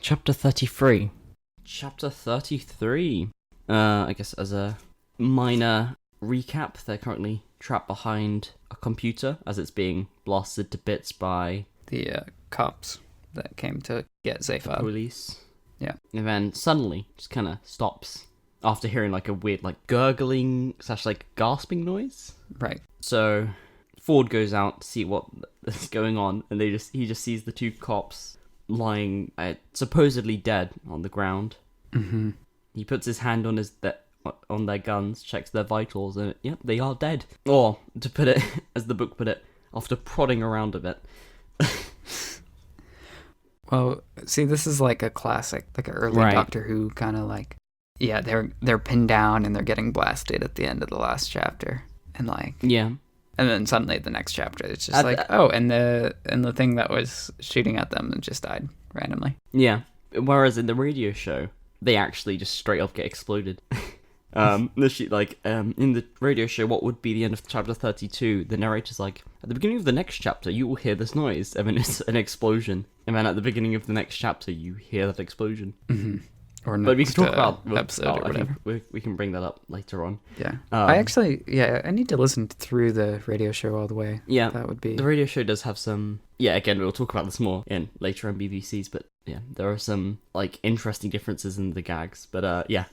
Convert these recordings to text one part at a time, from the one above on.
Chapter 33. Chapter 33. I guess as a minor recap, they're currently trapped behind a computer as it's being blasted to bits by the cops that came to get Zaphod. police. Yeah. And then suddenly just kind of stops after hearing like a weird like gurgling / like gasping noise. Right. So Ford goes out to see what is going on, and he just sees the two cops lying supposedly dead on the ground. Mm-hmm. He puts his hand on on their guns, checks their vitals, and yep, they are dead. Or, to put it, as the book put it, after prodding around a bit. Well, see, this is like a classic, like an early Doctor Who kind of like, yeah, they're pinned down and they're getting blasted at the end of the last chapter, and like, yeah, and then suddenly the next chapter it's just and the thing that was shooting at them just died randomly. Yeah, whereas in the radio show they actually just straight up get exploded. In the radio show, what would be the end of chapter 32, the narrator's like, at the beginning of the next chapter, you will hear this noise, and then it's an explosion. And then at the beginning of the next chapter, you hear that explosion. Mm-hmm. Or next, but we can talk about episode or whatever. We can bring that up later on. Yeah. I need to listen through the radio show all the way. Yeah. That would be... The radio show does have some... Yeah, again, we'll talk about this more in later MBBCs, but yeah, there are some, like, interesting differences in the gags. But, yeah.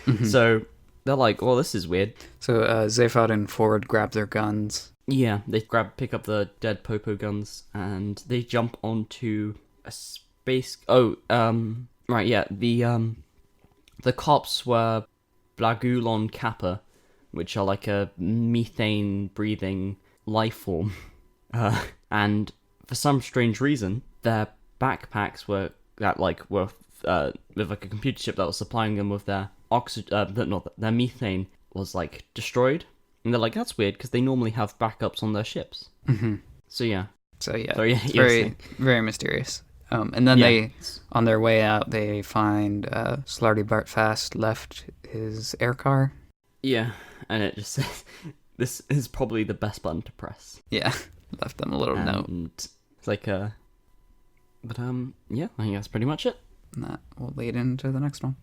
Mm-hmm. So, they're like, well, this is weird. So, Zaphod and Ford grab their guns. Yeah, they pick up the dead Popo guns, and they jump onto a space... Right, yeah, the cops were Blagulon Kappa, which are like a methane-breathing life form. And for some strange reason, their backpacks were with like a computer chip that was supplying them with their their methane was like destroyed. And they're like, that's weird, because they normally have backups on their ships. Mm-hmm. So yeah. It's very, very mysterious. And then they, on their way out, they find Slarty Bart Fast left his air car. Yeah, and it just says, this is probably the best button to press. Yeah, left them a little note. It's like, yeah, I think that's pretty much it. And that will lead into the next one.